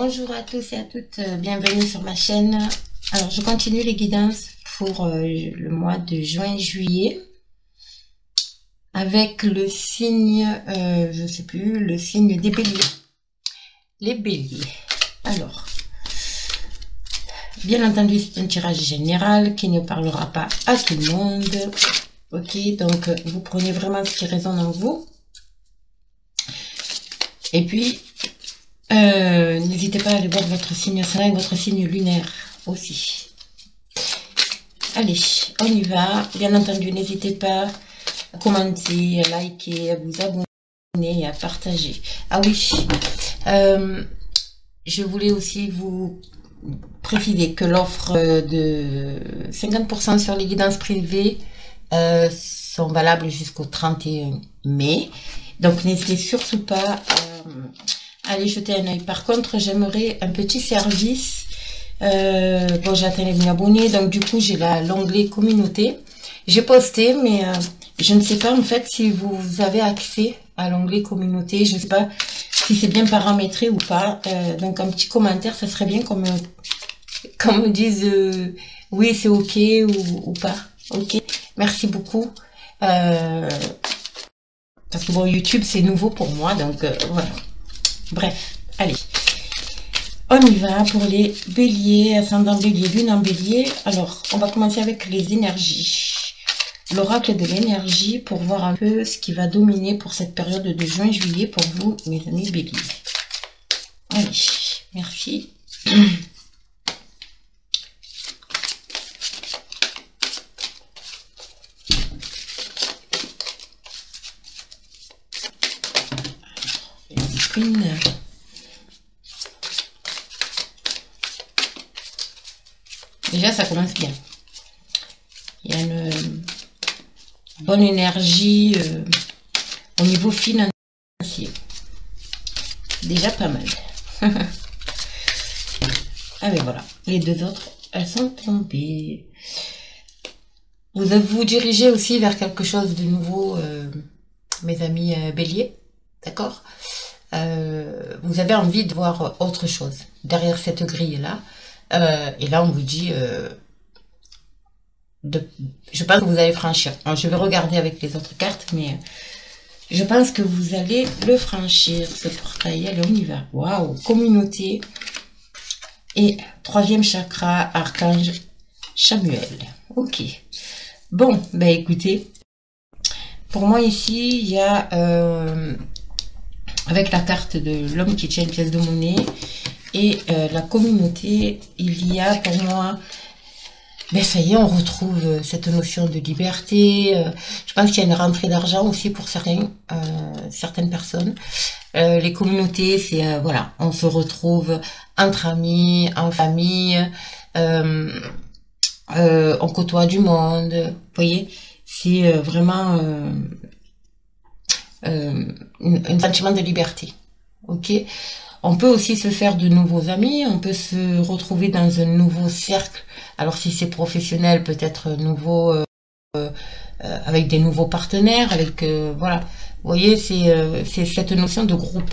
Bonjour à tous et à toutes, bienvenue sur ma chaîne. Alors je continue les guidances pour le mois de juin-juillet avec le signe, je sais plus, le signe des béliers. Les béliers. Alors, bien entendu c'est un tirage général qui ne parlera pas à tout le monde. Ok, donc vous prenez vraiment ce qui résonne en vous. Et puis, n'hésitez pas à aller voir votre signe solaire et votre signe lunaire aussi. Allez, on y va. Bien entendu, n'hésitez pas à commenter, à liker, à vous abonner et à partager. Ah oui, je voulais aussi vous préciser que l'offre de 50% sur les guidances privées sont valables jusqu'au 31 mai. Donc, n'hésitez surtout pas à aller jeter un œil. Par contre, j'aimerais un petit service. Bon, j'ai atteint les 1000 abonnés, donc du coup, j'ai l'onglet communauté. J'ai posté, mais je ne sais pas en fait si vous avez accès à l'onglet communauté. Je ne sais pas si c'est bien paramétré ou pas. Donc, un petit commentaire, ça serait bien qu'on me dise oui, c'est OK ou pas. OK, merci beaucoup. Parce que bon, YouTube, c'est nouveau pour moi, donc voilà. Bref, allez. On y va pour les béliers, ascendant bélier, lune en bélier. Alors, on va commencer avec les énergies. L'oracle de l'énergie pour voir un peu ce qui va dominer pour cette période de juin-juillet pour vous, mes amis béliers. Allez, merci. Déjà, ça commence bien. Il y a une bonne énergie au niveau financier. Déjà pas mal. Ah ben voilà, les deux autres, elles sont tombées. Vous vous dirigez aussi vers quelque chose de nouveau, mes amis béliers. D'accord? Vous avez envie de voir autre chose derrière cette grille-là. Et là, on vous dit, je pense que vous allez franchir. Alors, je vais regarder avec les autres cartes, mais je pense que vous allez le franchir, ce portail. Allez, on y va. Waouh, communauté. Et troisième chakra, archange Chamuel. Ok. Bon, ben écoutez, pour moi ici, il y a, avec la carte de l'homme qui tient une pièce de monnaie, et la communauté, il y a pour moi, ben ça y est, on retrouve cette notion de liberté. Je pense qu'il y a une rentrée d'argent aussi pour certaines personnes. Les communautés, c'est voilà, on se retrouve entre amis, en famille, on côtoie du monde. Vous voyez, c'est vraiment un sentiment de liberté. Ok. On peut aussi se faire de nouveaux amis, on peut se retrouver dans un nouveau cercle. Alors si c'est professionnel, peut-être nouveau, avec des nouveaux partenaires, avec voilà. Vous voyez, c'est cette notion de groupe,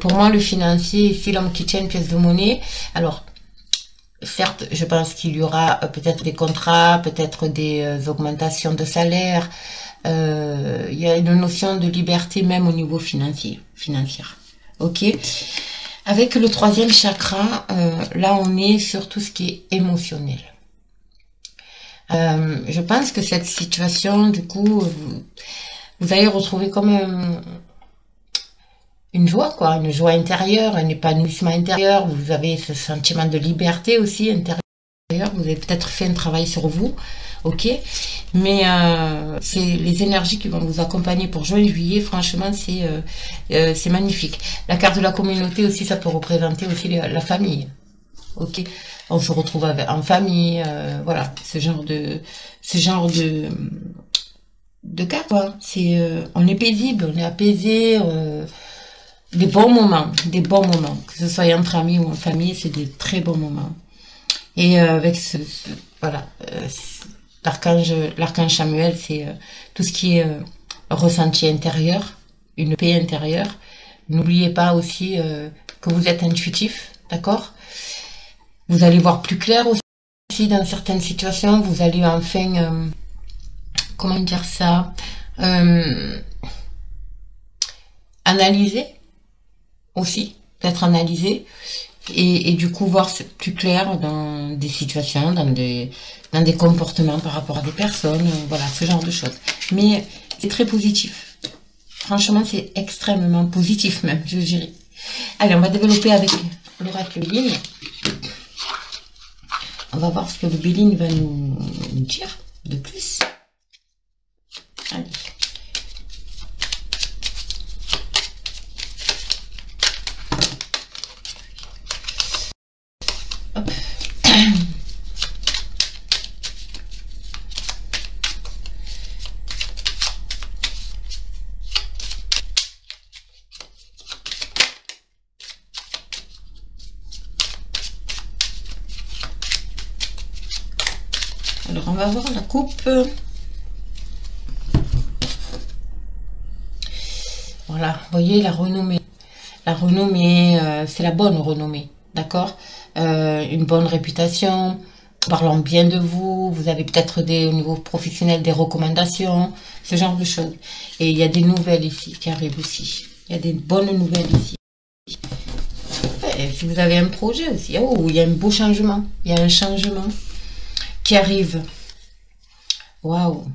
pour moi, le financier, ici l'homme qui tient une pièce de monnaie. Alors, certes, je pense qu'il y aura peut-être des contrats, peut-être des augmentations de salaire. Il y a une notion de liberté même au niveau financière. Ok. Avec le troisième chakra, là on est sur tout ce qui est émotionnel. Je pense que cette situation, du coup, vous allez retrouver comme une joie, quoi, une joie intérieure, un épanouissement intérieur. Vous avez ce sentiment de liberté aussi intérieure. Vous avez peut-être fait un travail sur vous. Ok, mais c'est les énergies qui vont vous accompagner pour juin-juillet. Franchement, c'est magnifique. La carte de la communauté aussi, ça peut représenter aussi la famille. Ok, on se retrouve en famille, voilà, ce genre de cas, quoi. C'est on est paisible, on est apaisé, des bons moments, que ce soit entre amis ou en famille, c'est des très bons moments. Et avec voilà. L'archange Chamuel, c'est tout ce qui est ressenti intérieur, une paix intérieure. N'oubliez pas aussi que vous êtes intuitif, d'accord? Vous allez voir plus clair aussi dans certaines situations. vous allez enfin, comment dire ça, analyser aussi, peut-être analyser, et du coup voir plus clair dans des situations, dans des comportements par rapport à des personnes, voilà, ce genre de choses. Mais c'est très positif. Franchement, c'est extrêmement positif même, je dirais. Allez, on va développer avec l'oracle Béline. On va voir ce que le Béline va nous dire de plus. Allez. Hop. Alors, on va voir la coupe. Voilà, vous voyez la renommée. La renommée, c'est la bonne renommée, d'accord? Une bonne réputation, parlant bien de vous, vous avez peut-être au niveau professionnel des recommandations, ce genre de choses. Et il y a des nouvelles ici qui arrivent aussi. Il y a des bonnes nouvelles ici. Et si vous avez un projet aussi, oh, il y a un beau changement. Il y a un changement qui arrive. Waouh!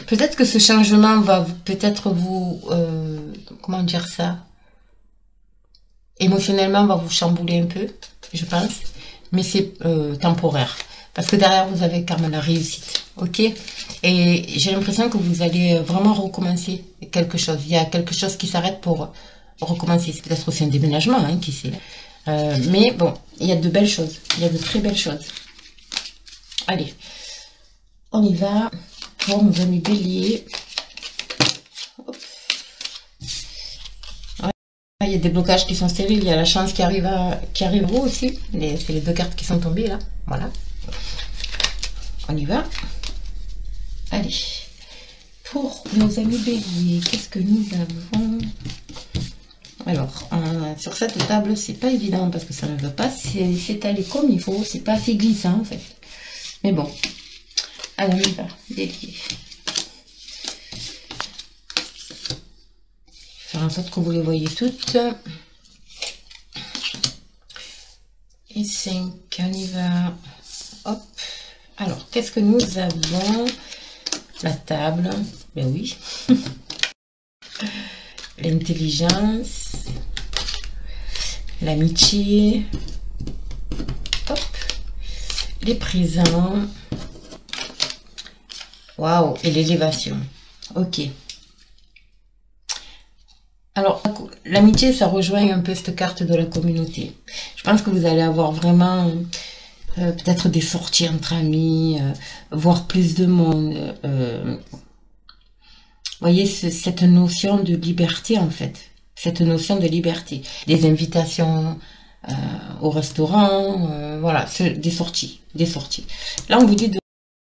Peut-être que ce changement va peut-être vous, comment dire ça, émotionnellement va vous chambouler un peu, je pense, mais c'est temporaire, parce que derrière vous avez quand même la réussite, ok? Et j'ai l'impression que vous allez vraiment recommencer quelque chose. Il y a quelque chose qui s'arrête pour recommencer. C'est peut-être aussi un déménagement, hein, qui sait. Mais bon, il y a de belles choses, il y a de très belles choses. Allez, on y va. Pour nos amis bélier. Ouais, il y a des blocages qui sont stériles, il y a la chance qui arrive à vous aussi. C'est les deux cartes qui sont tombées là. Voilà. On y va. Allez. Pour nos amis bélier, qu'est-ce que nous avons? Alors, sur cette table, c'est pas évident parce que ça ne veut pas s'étaler comme il faut. C'est pas assez glissant en fait. Mais bon. Alors, on y va, bélier. Faire en sorte que vous les voyez toutes. Et 5, on y va. Hop. Alors, qu'est-ce que nous avons? La table. Ben oui. L'intelligence. L'amitié. Hop. Les présents. Waouh, et l'élévation. Ok. Alors, l'amitié, ça rejoint un peu cette carte de la communauté. Je pense que vous allez avoir vraiment peut-être des sorties entre amis, voir plus de monde. Voyez, cette notion de liberté, en fait. Cette notion de liberté. Des invitations au restaurant, voilà, des sorties. Des sorties. Là, on vous dit de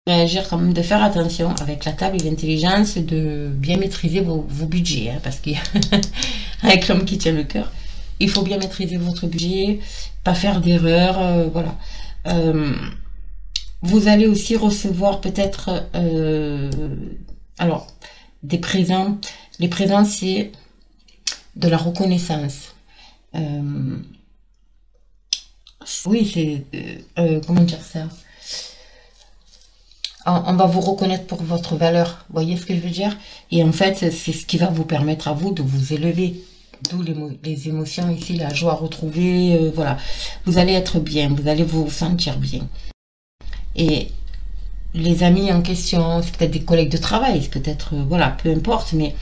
réagir quand même, de faire attention avec la table et l'intelligence, de bien maîtriser vos budgets, hein, parce qu'avec l'homme qui tient le cœur, il faut bien maîtriser votre budget, pas faire d'erreurs, voilà. Vous allez aussi recevoir peut-être, alors, des présents. Les présents, c'est de la reconnaissance. Oui, c'est, comment dire ça? On va vous reconnaître pour votre valeur. Vous voyez ce que je veux dire? Et en fait, c'est ce qui va vous permettre à vous de vous élever. D'où les émotions ici, la joie retrouvée, voilà. Vous allez être bien, vous allez vous sentir bien. Et les amis en question, c'est peut-être des collègues de travail, c'est peut-être, voilà, peu importe, mais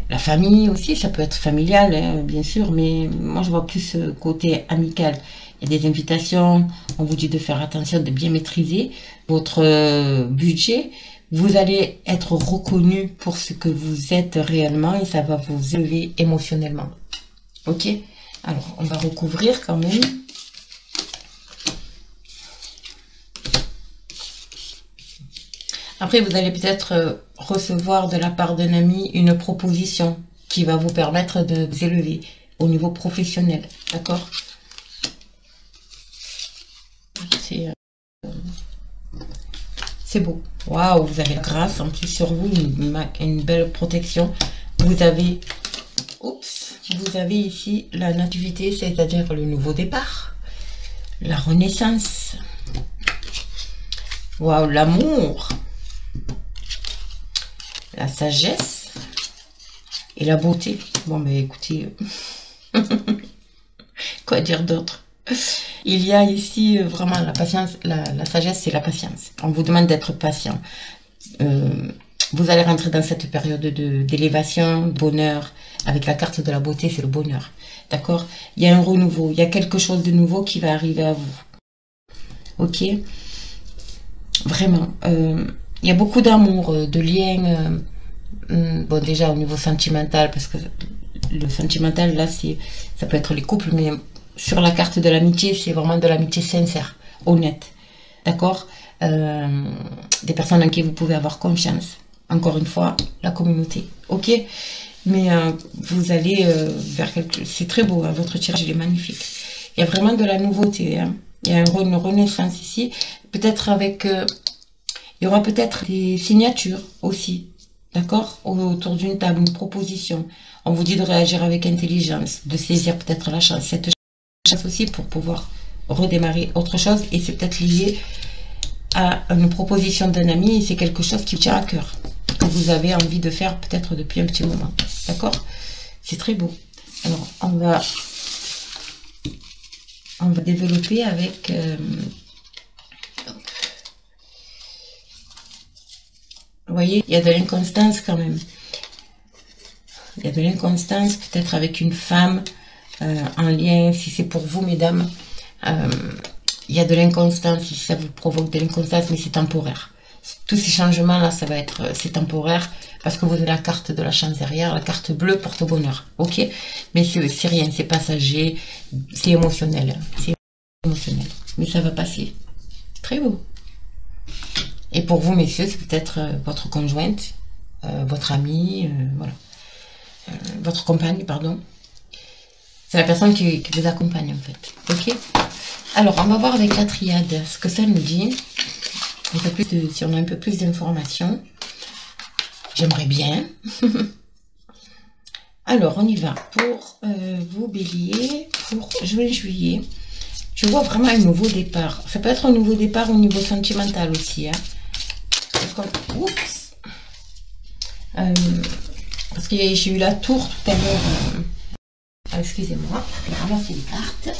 la famille aussi, ça peut être familial, hein, bien sûr, mais moi je vois plus côté amical. Il y a des invitations, on vous dit de faire attention, de bien maîtriser votre budget. Vous allez être reconnu pour ce que vous êtes réellement et ça va vous élever émotionnellement. Ok? Alors, on va recouvrir quand même. Après, vous allez peut-être recevoir de la part d'un ami une proposition qui va vous permettre de vous élever. au niveau professionnel, d'accord? C'est beau. Waouh, vous avez la grâce en plus sur vous, une belle protection. Vous avez, oups, vous avez ici la nativité, c'est-à-dire le nouveau départ, la renaissance. Waouh, l'amour, la sagesse et la beauté. Bon, mais écoutez, quoi dire d'autre? Il y a ici vraiment la patience, la sagesse, c'est la patience. On vous demande d'être patient. Vous allez rentrer dans cette période d'élévation, de bonheur. Avec la carte de la beauté, c'est le bonheur. D'accord? Il y a un renouveau, il y a quelque chose de nouveau qui va arriver à vous. Ok? Vraiment. Il y a beaucoup d'amour, de liens. Bon, déjà au niveau sentimental, parce que le sentimental, là, ça peut être les couples, mais sur la carte de l'amitié, c'est vraiment de l'amitié sincère, honnête. D'accord? Des personnes en qui vous pouvez avoir confiance. Encore une fois, la communauté. Ok? Mais vous allez vers quelque chose. C'est très beau, hein, votre tirage il est magnifique. Il y a vraiment de la nouveauté. Hein. Il y a une renaissance ici. Peut-être avec... il y aura peut-être des signatures aussi. D'accord? Autour d'une table, une proposition. On vous dit de réagir avec intelligence, de saisir peut-être la chance. Cette chance aussi pour pouvoir redémarrer autre chose. Et c'est peut-être lié à une proposition d'un ami. Et c'est quelque chose qui vous tient à cœur. Que vous avez envie de faire peut-être depuis un petit moment. D'accord? C'est très beau. Alors, on va développer avec... vous voyez, il y a de l'inconstance quand même. Il y a de l'inconstance, peut-être avec une femme en lien, si c'est pour vous, mesdames. Il y a de l'inconstance, si ça vous provoque de l'inconstance, mais c'est temporaire. Tous ces changements-là, c'est temporaire, parce que vous avez la carte de la chance derrière, la carte bleue porte-bonheur, ok? Mais c'est rien, c'est passager, c'est émotionnel. C'est émotionnel, mais ça va passer. Très beau. Et pour vous, messieurs, c'est peut-être votre conjointe, votre amie, voilà. Votre compagne, pardon. C'est la personne qui vous accompagne, en fait. Ok? Alors, on va voir avec la triade ce que ça nous dit. Un peu plus si on a un peu plus d'informations. J'aimerais bien. Alors, on y va. Pour vous, bélier, pour juin-juillet, je vois vraiment un nouveau départ. Ça peut être un nouveau départ au niveau sentimental aussi. Hein. Oups. Parce que j'ai eu la tour tout à l'heure. Excusez-moi, je vais ramasser les cartes.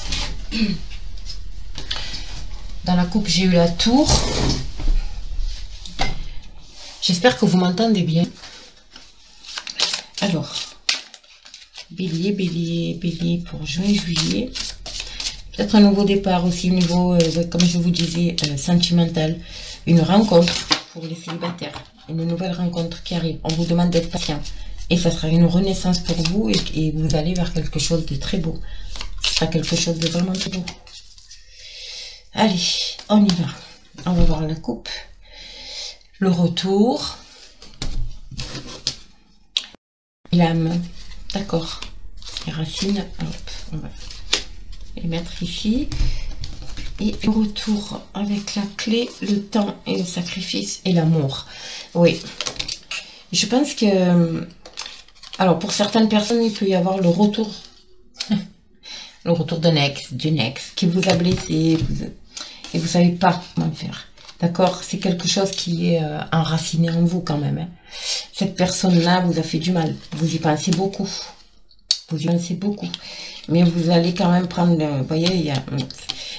Dans la coupe, j'ai eu la tour. J'espère que vous m'entendez bien. Alors, bélier, bélier, bélier pour juin, juillet. Peut-être un nouveau départ aussi au niveau, comme je vous disais, sentimental. Une rencontre pour les célibataires. Une nouvelle rencontre qui arrive. On vous demande d'être patient. Et ça sera une renaissance pour vous et vous allez vers quelque chose de très beau. Ce sera quelque chose de vraiment très beau. Allez, on y va. On va voir la coupe. Le retour. L'âme. D'accord. Les racines. Hop, on va les mettre ici. Et le retour avec la clé, le temps et le sacrifice et l'amour. Oui. Je pense que... Alors, pour certaines personnes, il peut y avoir le retour. Le retour d'un ex, d'une ex, qui vous a blessé. Et vous ne savez pas comment faire. D'accord? C'est quelque chose qui est enraciné en vous quand même. Hein. Cette personne-là vous a fait du mal. Vous y pensez beaucoup. Vous y pensez beaucoup. Mais vous allez quand même prendre... Vous voyez,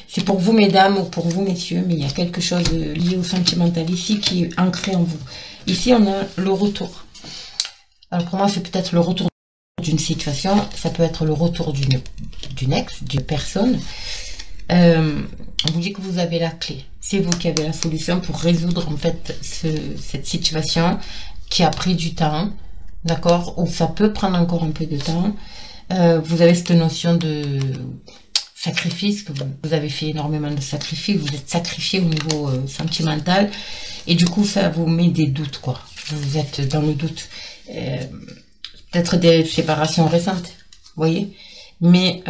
c'est pour vous, mesdames, ou pour vous, messieurs, mais il y a quelque chose lié au sentimental ici qui est ancré en vous. Ici, on a le retour. Alors, pour moi, c'est peut-être le retour d'une situation. Ça peut être le retour d'une ex, d'une personne. On vous dit que vous avez la clé. C'est vous qui avez la solution pour résoudre, en fait, cette situation qui a pris du temps. D'accord? Ou ça peut prendre encore un peu de temps. Vous avez cette notion de sacrifice, que vous avez fait énormément de sacrifices, vous êtes sacrifié au niveau sentimental, et du coup ça vous met des doutes, quoi. Vous êtes dans le doute. Peut-être des séparations récentes, vous voyez. Mais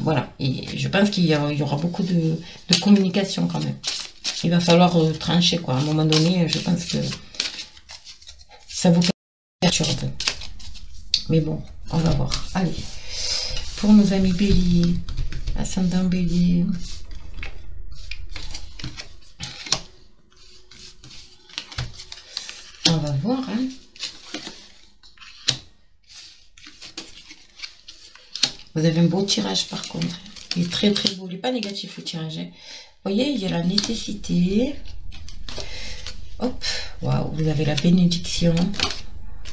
voilà, et je pense qu'il y aura beaucoup de communication quand même. Il va falloir trancher, quoi. À un moment donné, je pense que ça vous perturbe. Mais bon, on va voir. Allez, pour nos amis bélier, ascendant bélier. On va voir, hein. Vous avez un beau tirage par contre. Il est très très beau. Il n'est pas négatif le tirage, hein. Vous voyez, il y a la nécessité. Hop, waouh, vous avez la bénédiction.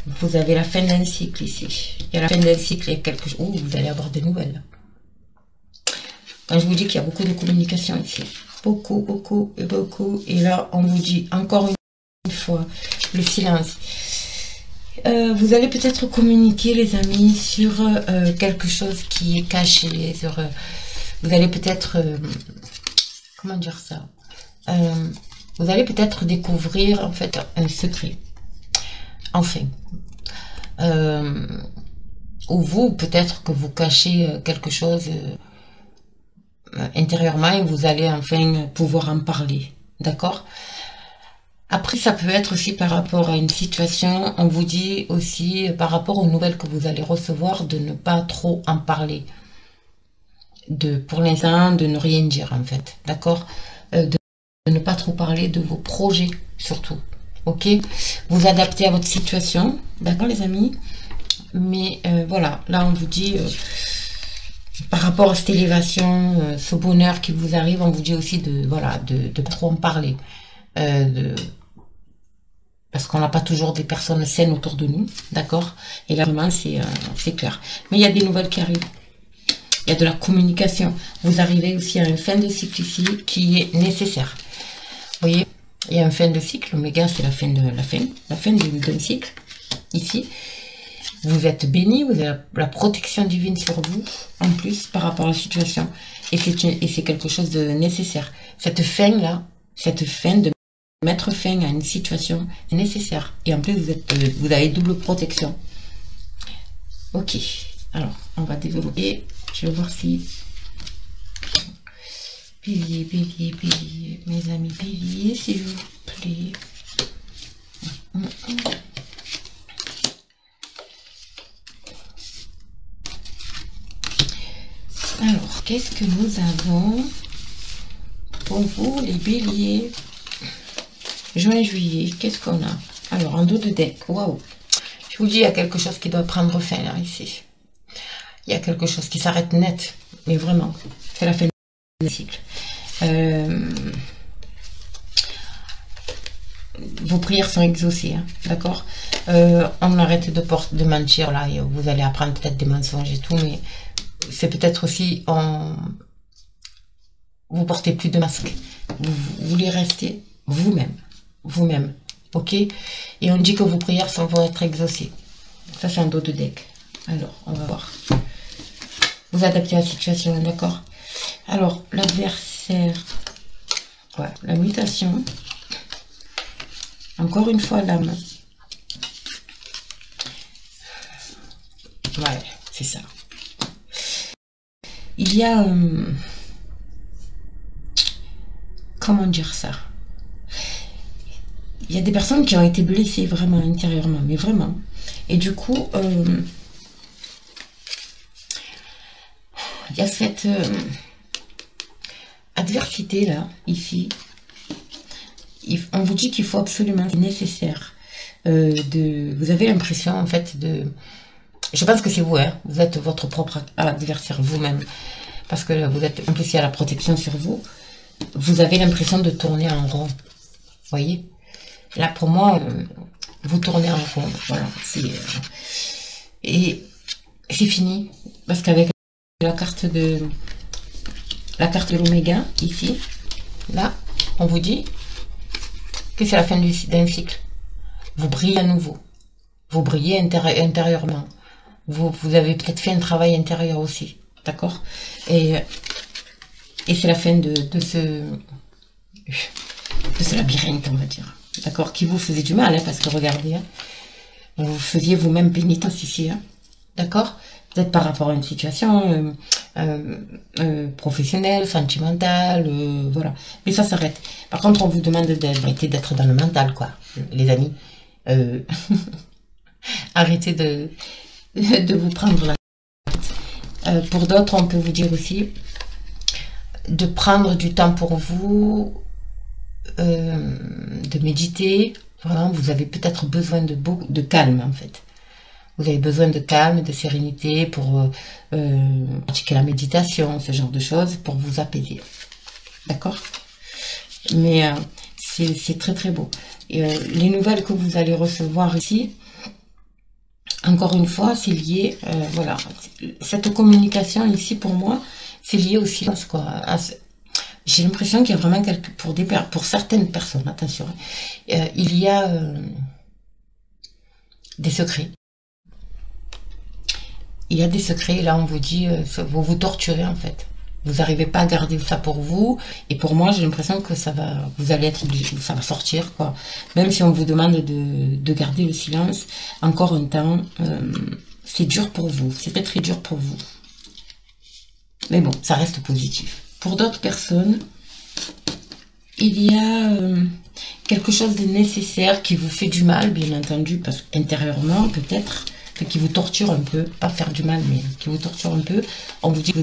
Vous avez la fin d'un cycle ici. Il y a la fin d'un cycle, il y a quelque chose. Oh, vous allez avoir des nouvelles. Quand je vous dis qu'il y a beaucoup de communication ici. Beaucoup, beaucoup et beaucoup. Et là, on vous dit encore une fois, le silence. Vous allez peut-être communiquer, les amis, sur quelque chose qui est caché. Sur, vous allez peut-être... comment dire ça, vous allez peut-être découvrir en fait un secret. Enfin. Ou vous, peut-être que vous cachez quelque chose intérieurement et vous allez enfin pouvoir en parler. D'accord? Après, ça peut être aussi par rapport à une situation, on vous dit aussi par rapport aux nouvelles que vous allez recevoir de ne pas trop en parler. Pour l'instant, de ne rien dire en fait. D'accord? De ne pas trop parler de vos projets surtout. Ok? Vous adaptez à votre situation. D'accord les amis? Mais voilà, là on vous dit... par rapport à cette élévation, ce bonheur qui vous arrive, on vous dit aussi de voilà de pas trop en parler. Parce qu'on n'a pas toujours des personnes saines autour de nous, d'accord? Et là vraiment c'est clair. Mais il y a des nouvelles qui arrivent. Il y a de la communication. Vous arrivez aussi à une fin de cycle ici qui est nécessaire. Vous voyez, il y a une fin de cycle. L'oméga, c'est la fin d'un cycle. Ici, vous êtes béni, vous avez la protection divine sur vous, en plus, par rapport à la situation. Et c'est quelque chose de nécessaire. Cette fin-là, cette fin de mettre fin à une situation est nécessaire. Et en plus, vous avez double protection. Ok. Alors, on va développer. Je vais voir si... Bélier, bélier, bélier. Mes amis bélier, s'il vous plaît. Alors, qu'est-ce que nous avons pour vous, les béliers? Juin, juillet, qu'est-ce qu'on a? Alors, en dos de deck, waouh. Je vous dis, il y a quelque chose qui doit prendre fin, là, ici. Il y a quelque chose qui s'arrête net, mais vraiment, c'est la fin du cycle. Vos prières sont exaucées, hein, d'accord? On arrête de mentir, là, et vous allez apprendre peut-être des mensonges et tout, mais c'est peut-être aussi, vous portez plus de masque. Vous voulez rester vous-même, ok? Et on dit que vos prières vont être exaucées. Ça, c'est un dos de deck. Alors, on va voir. Vous adaptez à la situation, d'accord? Alors, l'adversaire, ouais, la mutation, encore une fois l'âme. Ouais, c'est ça. Il y a, comment dire ça? Il y a des personnes qui ont été blessées vraiment intérieurement, mais vraiment. Et du coup, il y a cette adversité là, ici. On vous dit qu'il faut absolument, c'est nécessaire. Vous avez l'impression en fait de... Je pense que c'est vous, hein, vous êtes votre propre adversaire vous-même. Parce que vous êtes, en plus il y a la protection sur vous. Vous avez l'impression de tourner en rond. Vous voyez? Là pour moi, vous tournez en rond. Voilà. Et c'est fini. Parce qu'avec la carte de l'oméga, ici, là, on vous dit que c'est la fin d'un cycle. Vous brillez à nouveau. Vous brillez intérieurement. Vous avez peut-être fait un travail intérieur aussi. D'accord? Et c'est la fin de ce labyrinthe, on va dire. D'accord? Qui vous faisait du mal, hein, parce que regardez, hein, vous faisiez vous-même pénitence ici. Hein, d'accord? Peut-être par rapport à une situation professionnelle, sentimentale, voilà. Mais ça s'arrête. Par contre, on vous demande d'arrêter d'être dans le mental, quoi, les amis. Arrêtez de vous prendre la tête. Pour d'autres, on peut vous dire aussi de prendre du temps pour vous, de méditer. Vraiment, vous avez peut-être besoin de calme, en fait. Vous avez besoin de calme, de sérénité pour pratiquer la méditation, ce genre de choses, pour vous apaiser. D'accord? Mais c'est très très beau. Et, les nouvelles que vous allez recevoir ici, encore une fois, c'est lié, voilà, cette communication ici pour moi, c'est lié au silence, quoi. J'ai l'impression qu'il y a vraiment pour certaines personnes, attention, il y a des secrets. Il y a des secrets, là on vous dit, vous vous torturez en fait. Vous n'arrivez pas à garder ça pour vous. Et pour moi, j'ai l'impression que vous allez être obligé, ça va sortir, quoi. Même si on vous demande de garder le silence, encore un temps, c'est dur pour vous. C'est très très dur pour vous. Mais bon, ça reste positif. Pour d'autres personnes, il y a quelque chose de nécessaire qui vous fait du mal, bien entendu, parce qu'intérieurement, peut-être, qui vous torture un peu, pas faire du mal, mais qui vous torture un peu. On vous dit que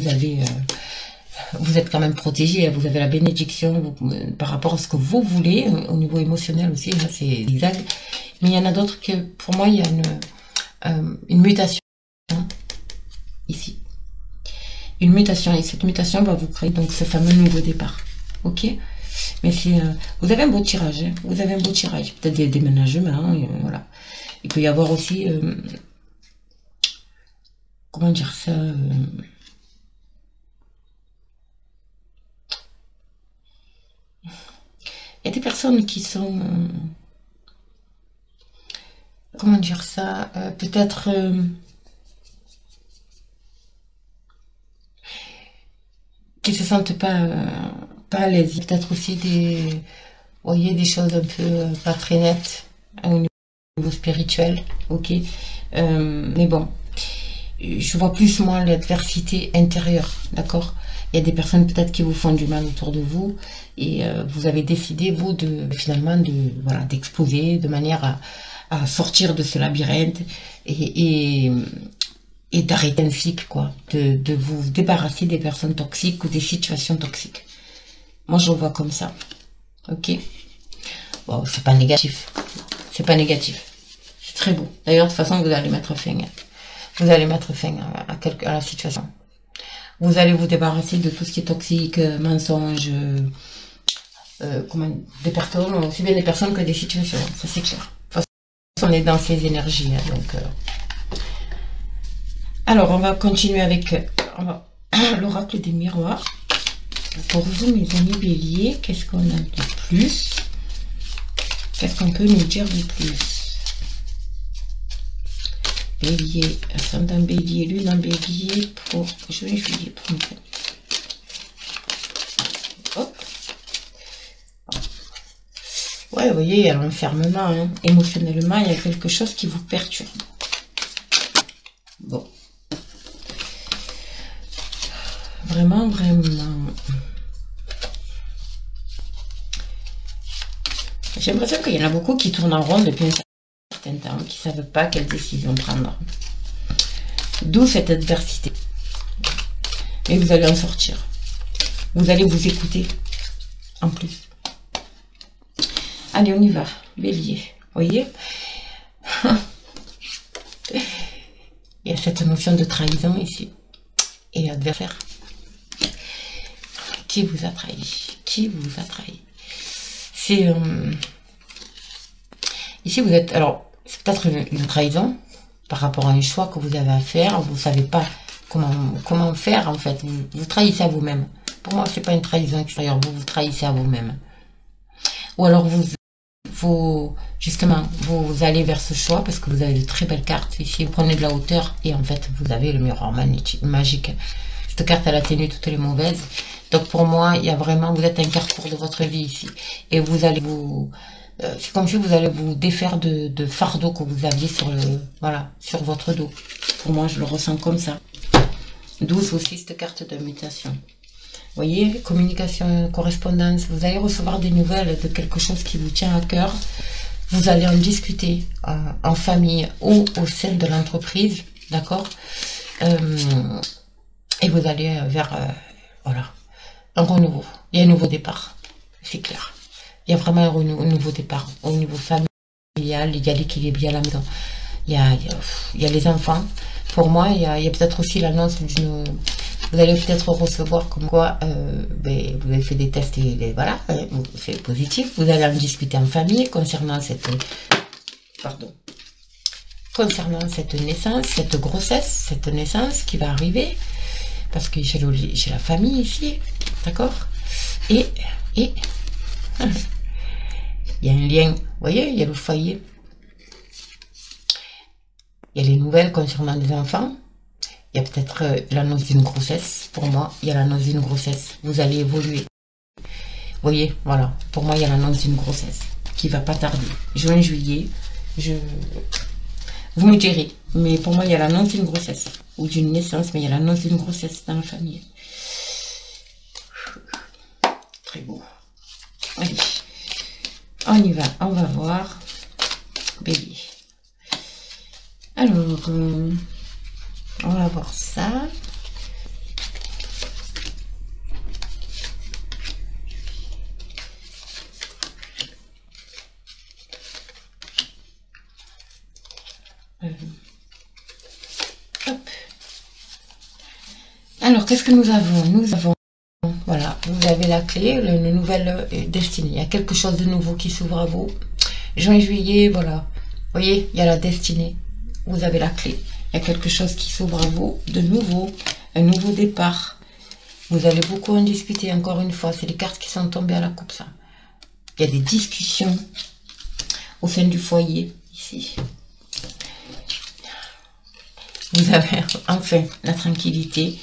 vous êtes quand même protégé, vous avez la bénédiction par rapport à ce que vous voulez, au niveau émotionnel aussi, là c'est zigzag. Mais il y en a d'autres que, pour moi, il y a une mutation ici. Une mutation, et cette mutation va vous créer donc ce fameux nouveau départ. Ok? Mais vous avez un beau tirage, hein, vous avez un beau tirage, peut-être des déménagements, voilà. Il peut y avoir aussi, comment dire ça, il y a des personnes qui sont, comment dire ça, peut-être qui se sentent pas à l'aise. Peut-être aussi voyez, des choses un peu pas très nettes au niveau spirituel, ok. Mais bon, je vois plus moi l'adversité intérieure, d'accord. Il y a des personnes peut-être qui vous font du mal autour de vous et vous avez décidé vous finalement d'exposer de manière à sortir de ce labyrinthe et d'arrêter un cycle, quoi, de vous débarrasser des personnes toxiques ou des situations toxiques. Moi je le vois comme ça, ok. Bon, c'est pas négatif, c'est pas négatif, c'est très beau. D'ailleurs de toute façon vous allez mettre fin. Vous allez mettre fin à la situation. Vous allez vous débarrasser de tout ce qui est toxique, mensonge, des personnes, aussi bien des personnes que des situations, ça c'est clair. De toute façon, on est dans ces énergies, hein, donc. Alors, on va continuer avec l'oracle des miroirs. Pour vous, mes amis béliers, qu'est-ce qu'on a de plus? Qu'est-ce qu'on peut nous dire de plus? Bélier, ascendant bélier, lune en bélier pour juin, juillet, printemps. Hop. Ouais, vous voyez, il y a l'enfermement, hein. Émotionnellement, il y a quelque chose qui vous perturbe. Bon. Vraiment, vraiment. J'ai l'impression qu'il y en a beaucoup qui tournent en rond depuis un certain temps, qui ne savent pas quelle décision prendre. D'où cette adversité. Et vous allez en sortir. Vous allez vous écouter. En plus. Allez, on y va. Bélier. Vous voyez? Il y a cette notion de trahison ici. Et adversaire. Qui vous a trahi? Qui vous a trahi? C'est... ici, vous êtes... Alors, c'est peut-être une trahison par rapport à un choix que vous avez à faire. Vous ne savez pas comment faire, en fait. Vous trahissez à vous-même. Pour moi, c'est pas une trahison extérieure. Vous trahissez à vous-même. Ou alors, justement, vous allez vers ce choix parce que vous avez de très belles cartes. Ici, vous prenez de la hauteur et en fait, vous avez le miroir magique. Cette carte, elle a tenu toutes les mauvaises. Donc, pour moi, il y a vraiment, vous êtes un carrefour de votre vie ici. Et vous allez c'est comme si vous allez vous défaire de fardeau que vous aviez sur votre dos. Pour moi, je le ressens comme ça. 12 aussi, cette carte de mutation. Vous voyez, communication, correspondance, vous allez recevoir des nouvelles de quelque chose qui vous tient à cœur. Vous allez en discuter en famille ou au sein de l'entreprise, d'accord? Et vous allez vers, voilà, un renouveau. Il y a un nouveau départ, c'est clair. Il y a vraiment un nouveau départ au niveau familial, il y a l'équilibre, il y a la maison, il y a les enfants. Pour moi, il y a peut-être aussi l'annonce d'une... Vous allez peut-être recevoir comme quoi vous avez fait des tests et voilà, c'est positif. Vous allez en discuter en famille concernant cette naissance, cette grossesse, cette naissance qui va arriver. Parce que j'ai la famille ici, d'accord? Et il y a un lien, vous voyez, il y a le foyer. Il y a les nouvelles concernant les enfants. Il y a peut-être l'annonce d'une grossesse. Pour moi, il y a l'annonce d'une grossesse. Vous allez évoluer. Vous voyez, voilà. Pour moi, il y a l'annonce d'une grossesse qui va pas tarder. Juin, juillet, vous me direz. Mais pour moi, il y a l'annonce d'une grossesse. Ou d'une naissance, mais il y a l'annonce d'une grossesse dans la famille. Très beau. Allez. On y va. On va voir. Bélier. Alors, on va voir ça. Hop. Alors, qu'est-ce que nous avons? Nous avons, voilà, vous avez la clé, une nouvelle destinée. Il y a quelque chose de nouveau qui s'ouvre à vous. Juin, juillet, voilà. Vous voyez, il y a la destinée. Vous avez la clé. Il y a quelque chose qui s'ouvre à vous de nouveau, un nouveau départ. Vous allez beaucoup en discuter, encore une fois. C'est les cartes qui sont tombées à la coupe, ça. Il y a des discussions au sein du foyer, ici. Vous avez enfin la tranquillité.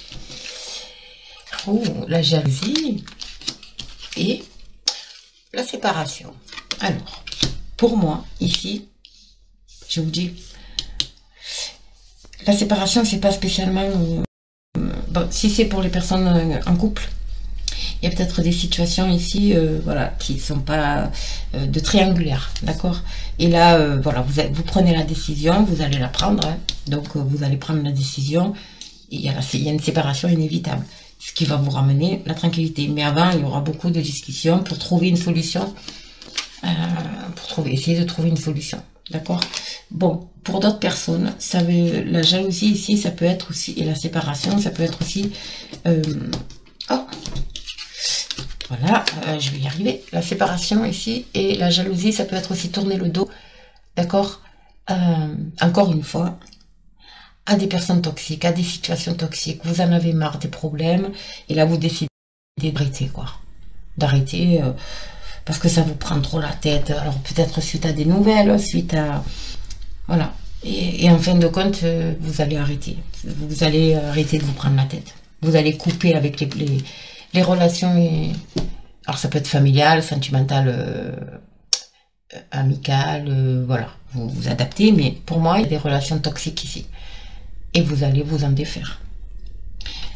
Oh, la jalousie et la séparation. Alors, pour moi, ici, je vous dis, la séparation, c'est pas spécialement... bon, si c'est pour les personnes en couple, il y a peut-être des situations ici, voilà, qui sont pas de triangulaire, d'accord? Et là, voilà, vous prenez la décision, vous allez la prendre, hein, donc vous allez prendre la décision, et il y a une séparation inévitable, ce qui va vous ramener la tranquillité. Mais avant, il y aura beaucoup de discussions pour trouver une solution, essayer de trouver une solution. D'accord? Bon, pour d'autres personnes, la jalousie ici, ça peut être aussi, et la séparation, ça peut être aussi... voilà, je vais y arriver. La séparation ici et la jalousie, ça peut être aussi tourner le dos, d'accord? Encore une fois, à des personnes toxiques, à des situations toxiques. Vous en avez marre des problèmes, et là, vous décidez d'arrêter, quoi. D'arrêter... parce que ça vous prend trop la tête, alors peut-être suite à des nouvelles, suite à... Voilà. Et en fin de compte, vous allez arrêter. Vous allez arrêter de vous prendre la tête. Vous allez couper avec les relations. Alors ça peut être familial, sentimental, amical, voilà. Vous vous adaptez, mais pour moi, il y a des relations toxiques ici. Et vous allez vous en défaire.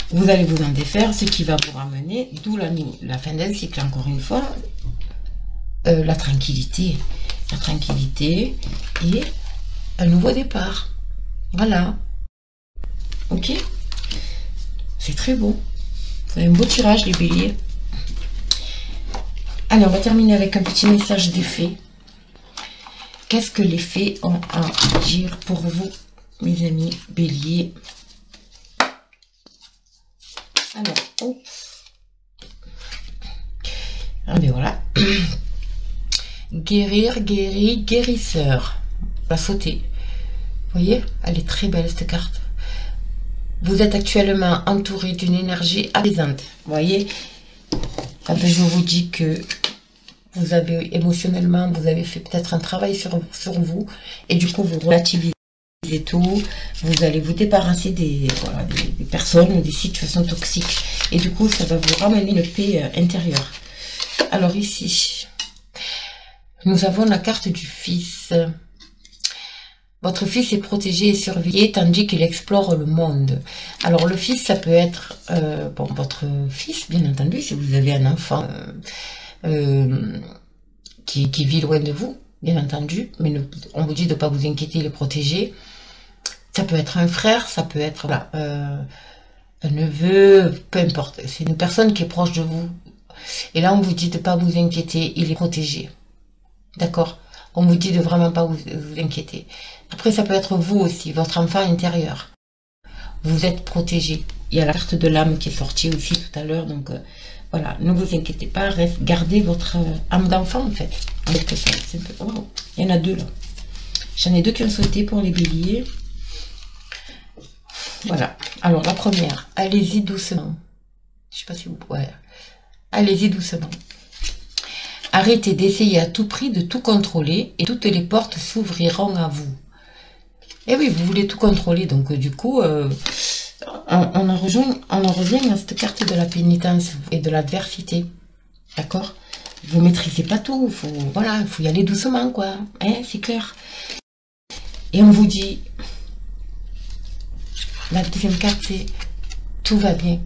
Vous allez vous en défaire, ce qui va vous ramener, d'où la fin d'un cycle, encore une fois. La tranquillité et un nouveau départ. Voilà. Ok? C'est très beau. C'est un beau tirage, les béliers. Allez, on va terminer avec un petit message des fées. Qu'est-ce que les fées ont à dire pour vous, mes amis béliers? Alors, oh. Ah ben voilà. Guérir, guéri, guérisseur. La sauter. Vous voyez, elle est très belle cette carte. Vous êtes actuellement entouré d'une énergie apaisante. Vous voyez, quand je vous dis que vous avez émotionnellement, vous avez fait peut-être un travail sur vous, et du coup vous relativisez tout, vous allez vous débarrasser des personnes, des situations toxiques, et du coup ça va vous ramener une paix intérieure. Alors ici, nous avons la carte du fils. Votre fils est protégé et surveillé tandis qu'il explore le monde. Alors le fils, ça peut être bon, votre fils, bien entendu, si vous avez un enfant euh, qui vit loin de vous, bien entendu, mais on vous dit de ne pas vous inquiéter, il est protégé. Ça peut être un frère, ça peut être voilà, un neveu, peu importe. C'est une personne qui est proche de vous. Et là, on vous dit de ne pas vous inquiéter, il est protégé. D'accord? On vous dit de vraiment pas vous inquiéter. Après, ça peut être vous aussi, votre enfant intérieur. Vous êtes protégé. Il y a la carte de l'âme qui est sortie aussi tout à l'heure. Donc, voilà, ne vous inquiétez pas. Gardez votre âme d'enfant, en fait. En quelque sorte. Oh, il y en a deux, là. J'en ai deux qui ont sauté pour les béliers. Voilà. Alors, la première, allez-y doucement. Je sais pas si vous pouvez. Allez-y doucement. Arrêtez d'essayer à tout prix de tout contrôler et toutes les portes s'ouvriront à vous. Eh oui, vous voulez tout contrôler, donc du coup, on en revient à cette carte de la pénitence et de l'adversité. D'accord? Vous maîtrisez pas tout, voilà, il faut y aller doucement, quoi. Hein, c'est clair. Et on vous dit, la deuxième carte, c'est tout va bien.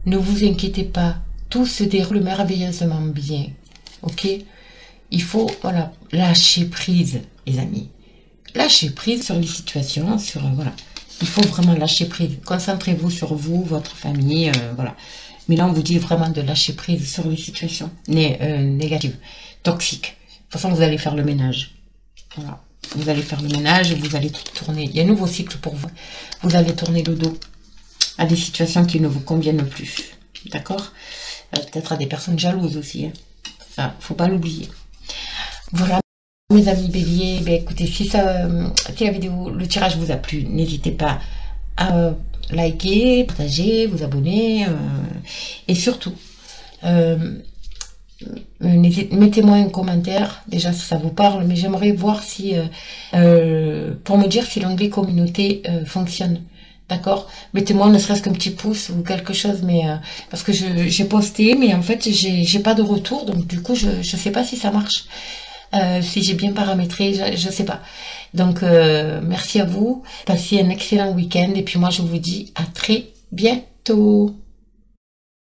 Ne vous inquiétez pas, tout se déroule merveilleusement bien. Ok? Il faut, voilà, lâcher prise, les amis. Lâchez prise sur les situations, sur voilà. Il faut vraiment lâcher prise. Concentrez-vous sur vous, votre famille, voilà. Mais là, on vous dit vraiment de lâcher prise sur les situations négatives, toxiques. De toute façon, vous allez faire le ménage. Voilà. Vous allez faire le ménage, vous allez tourner. Il y a un nouveau cycle pour vous. Vous allez tourner le dos à des situations qui ne vous conviennent plus. D'accord? Peut-être à des personnes jalouses aussi. Hein. Ça, faut pas l'oublier. Voilà. Mes amis béliers, ben écoutez, si la vidéo, le tirage vous a plu, n'hésitez pas à liker, partager, vous abonner et surtout, mettez-moi un commentaire, déjà si ça vous parle, mais j'aimerais voir si, pour me dire si l'onglet communauté fonctionne. D'accord? Mettez-moi ne serait-ce qu'un petit pouce ou quelque chose, mais parce que j'ai posté, mais en fait j'ai pas de retour, donc du coup je sais pas si ça marche. Si j'ai bien paramétré, je sais pas. Donc, merci à vous. Passez un excellent week-end. Et puis moi, je vous dis à très bientôt.